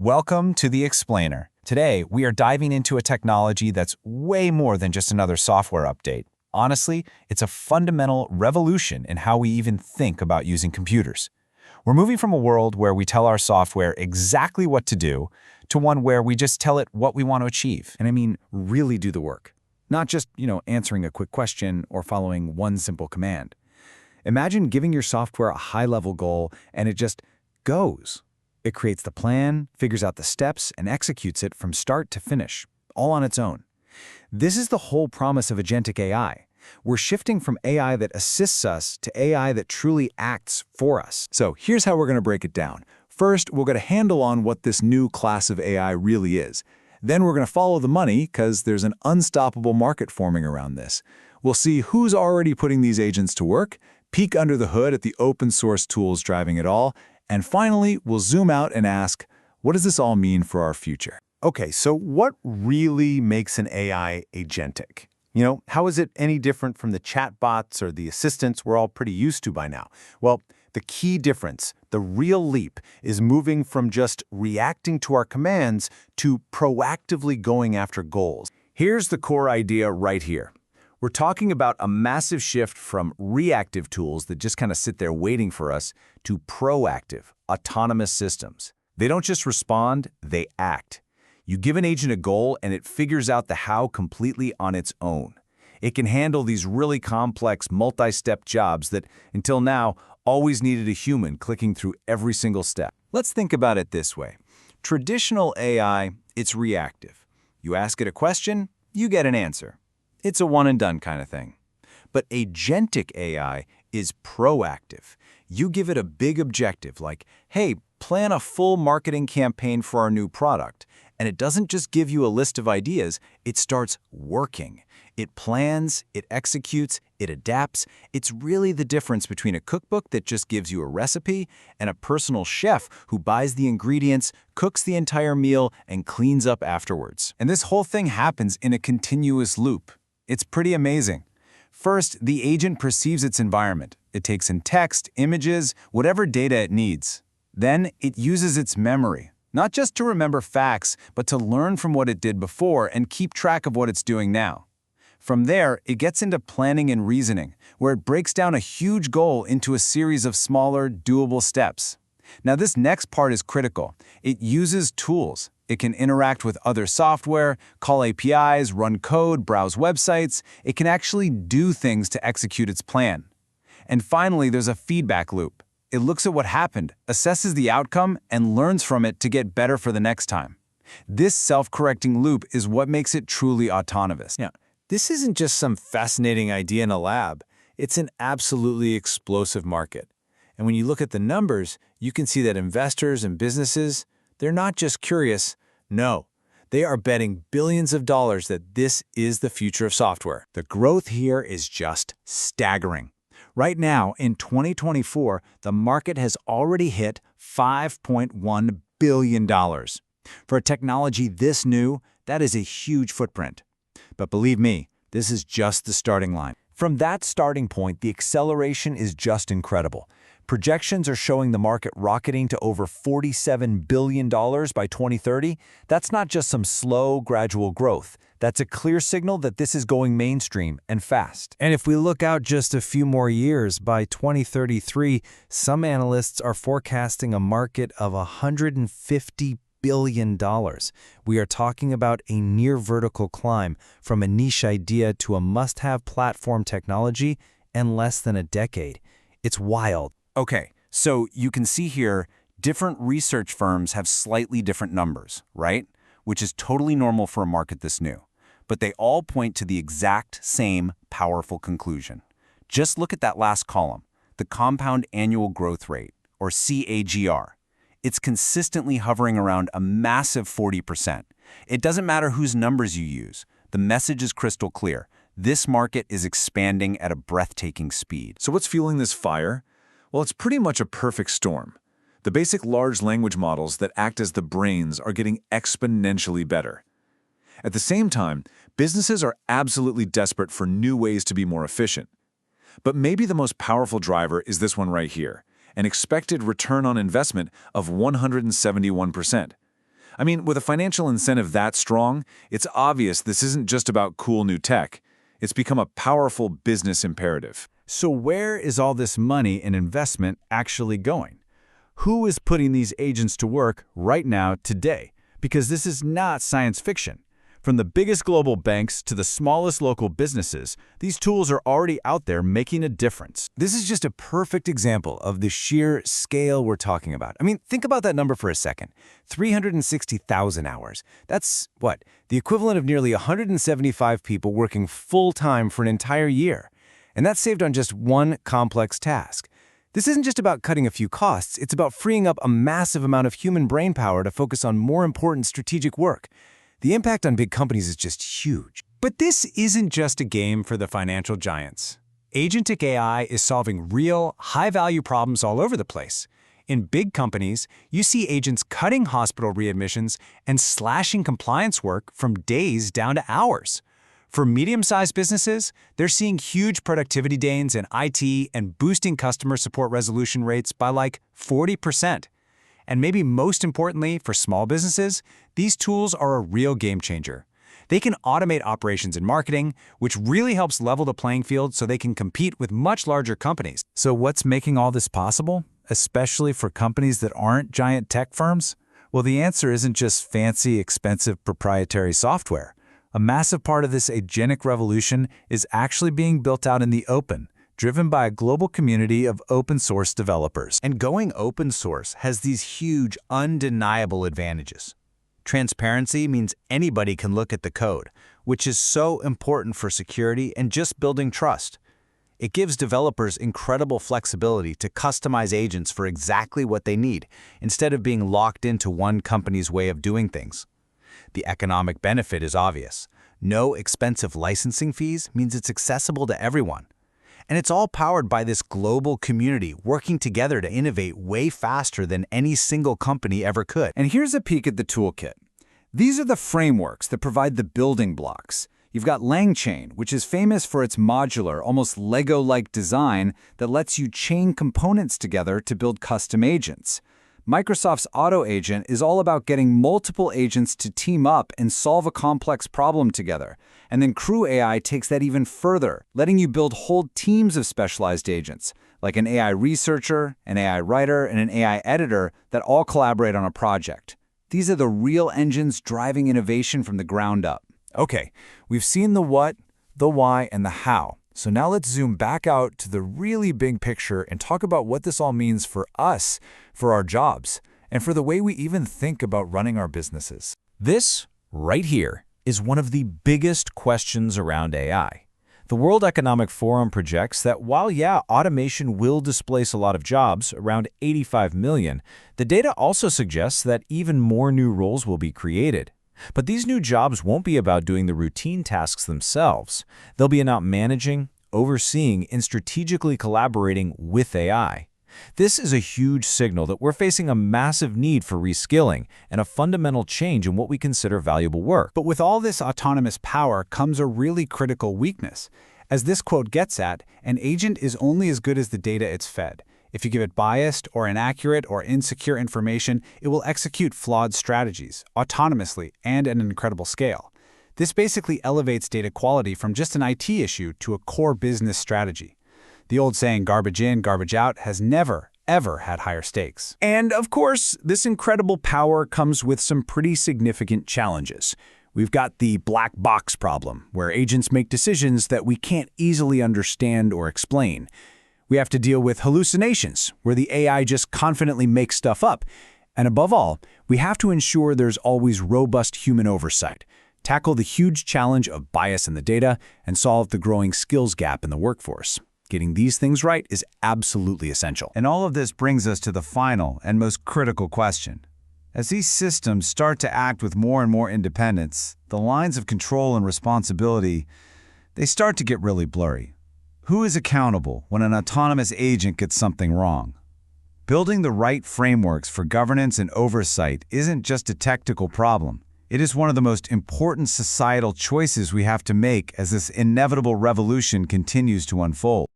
Welcome to The Explainer. Today, we are diving into a technology that's way more than just another software update. Honestly, it's a fundamental revolution in how we even think about using computers. We're moving from a world where we tell our software exactly what to do to one where we just tell it what we want to achieve. And I mean, really do the work. Not just, answering a quick question or following one simple command. Imagine giving your software a high-level goal and it just goes. It creates the plan, figures out the steps, and executes it from start to finish, all on its own. This is the whole promise of Agentic AI. We're shifting from AI that assists us to AI that truly acts for us. So here's how we're going to break it down. First, we'll get a handle on what this new class of AI really is. Then we're going to follow the money because there's an unstoppable market forming around this. We'll see who's already putting these agents to work, peek under the hood at the open source tools driving it all, and finally, we'll zoom out and ask, what does this all mean for our future? Okay, so what really makes an AI agentic? How is it any different from the chatbots or the assistants we're all pretty used to by now? Well, the key difference, the real leap, is moving from just reacting to our commands to proactively going after goals. Here's the core idea right here. We're talking about a massive shift from reactive tools that just kind of sit there waiting for us to proactive, autonomous systems. They don't just respond, they act. You give an agent a goal and it figures out the how completely on its own. It can handle these really complex multi-step jobs that, until now, always needed a human clicking through every single step. Let's think about it this way. Traditional AI, it's reactive. You ask it a question, you get an answer. It's a one-and-done kind of thing. But agentic AI is proactive. You give it a big objective like, hey, plan a full marketing campaign for our new product. And it doesn't just give you a list of ideas, it starts working. It plans, it executes, it adapts. It's really the difference between a cookbook that just gives you a recipe and a personal chef who buys the ingredients, cooks the entire meal, and cleans up afterwards. And this whole thing happens in a continuous loop. It's pretty amazing. First, the agent perceives its environment. It takes in text, images, whatever data it needs. Then it uses its memory, not just to remember facts, but to learn from what it did before and keep track of what it's doing now. From there, it gets into planning and reasoning, where it breaks down a huge goal into a series of smaller, doable steps. Now, this next part is critical. It uses tools. It can interact with other software, call APIs, run code, browse websites. It can actually do things to execute its plan. And finally, there's a feedback loop. It looks at what happened, assesses the outcome, and learns from it to get better for the next time. This self-correcting loop is what makes it truly autonomous. Yeah, this isn't just some fascinating idea in a lab. It's an absolutely explosive market. And when you look at the numbers, you can see that investors and businesses, they're not just curious. No, they are betting billions of dollars that this is the future of software. The growth here is just staggering. Right now, in 2024, the market has already hit $5.1 billion. For a technology this new, that is a huge footprint. But believe me, this is just the starting line. From that starting point, the acceleration is just incredible. Projections are showing the market rocketing to over $47 billion by 2030. That's not just some slow, gradual growth. That's a clear signal that this is going mainstream and fast. And if we look out just a few more years, by 2033, some analysts are forecasting a market of $150 billion. We are talking about a near vertical climb from a niche idea to a must-have platform technology in less than a decade. It's wild. Okay, so you can see here, different research firms have slightly different numbers, right? Which is totally normal for a market this new. But they all point to the exact same powerful conclusion. Just look at that last column, the compound annual growth rate, or CAGR. It's consistently hovering around a massive 40%. It doesn't matter whose numbers you use. The message is crystal clear. This market is expanding at a breathtaking speed. So what's fueling this fire? Well, it's pretty much a perfect storm. The basic large language models that act as the brains are getting exponentially better. At the same time, businesses are absolutely desperate for new ways to be more efficient. But maybe the most powerful driver is this one right here, an expected return on investment of 171%. I mean, with a financial incentive that strong, it's obvious this isn't just about cool new tech. It's become a powerful business imperative. So where is all this money and investment actually going? Who is putting these agents to work right now, today? Because this is not science fiction. From the biggest global banks to the smallest local businesses, these tools are already out there making a difference. This is just a perfect example of the sheer scale we're talking about. I mean, think about that number for a second. 360,000 hours. That's, what, the equivalent of nearly 175 people working full-time for an entire year. And that's saved on just one complex task. This isn't just about cutting a few costs, it's about freeing up a massive amount of human brainpower to focus on more important strategic work. The impact on big companies is just huge. But this isn't just a game for the financial giants. Agentic AI is solving real, high-value problems all over the place. In big companies, you see agents cutting hospital readmissions and slashing compliance work from days down to hours. For medium-sized businesses, they're seeing huge productivity gains in IT and boosting customer support resolution rates by like 40%. And maybe most importantly, for small businesses, these tools are a real game changer. They can automate operations and marketing, which really helps level the playing field so they can compete with much larger companies. So what's making all this possible, especially for companies that aren't giant tech firms? Well, the answer isn't just fancy, expensive proprietary software. A massive part of this agentic revolution is actually being built out in the open, driven by a global community of open-source developers. And going open source has these huge, undeniable advantages. Transparency means anybody can look at the code, which is so important for security and just building trust. It gives developers incredible flexibility to customize agents for exactly what they need, instead of being locked into one company's way of doing things. The economic benefit is obvious. No expensive licensing fees means it's accessible to everyone. And it's all powered by this global community working together to innovate way faster than any single company ever could. And here's a peek at the toolkit. These are the frameworks that provide the building blocks. You've got LangChain, which is famous for its modular, almost Lego-like design that lets you chain components together to build custom agents. Microsoft's Auto Agent is all about getting multiple agents to team up and solve a complex problem together. And then Crew AI takes that even further, letting you build whole teams of specialized agents, like an AI researcher, an AI writer, and an AI editor that all collaborate on a project. These are the real engines driving innovation from the ground up. Okay, we've seen the what, the why, and the how. So now let's zoom back out to the really big picture and talk about what this all means for us, for our jobs, and for the way we even think about running our businesses. This, right here, is one of the biggest questions around AI. The World Economic Forum projects that while, automation will displace a lot of jobs, around 85 million, the data also suggests that even more new roles will be created. But these new jobs won't be about doing the routine tasks themselves. They'll be about managing, overseeing, and strategically collaborating with AI. This is a huge signal that we're facing a massive need for reskilling and a fundamental change in what we consider valuable work. But with all this autonomous power comes a really critical weakness. As this quote gets at, an agent is only as good as the data it's fed. If you give it biased or inaccurate or insecure information, it will execute flawed strategies, autonomously and at an incredible scale. This basically elevates data quality from just an IT issue to a core business strategy. The old saying, garbage in, garbage out, has never, ever had higher stakes. And of course, this incredible power comes with some pretty significant challenges. We've got the black box problem, where agents make decisions that we can't easily understand or explain. We have to deal with hallucinations, where the AI just confidently makes stuff up. And above all, we have to ensure there's always robust human oversight, tackle the huge challenge of bias in the data, and solve the growing skills gap in the workforce. Getting these things right is absolutely essential. And all of this brings us to the final and most critical question. As these systems start to act with more and more independence, the lines of control and responsibility, they start to get really blurry. Who is accountable when an autonomous agent gets something wrong? Building the right frameworks for governance and oversight isn't just a technical problem. It is one of the most important societal choices we have to make as this inevitable revolution continues to unfold.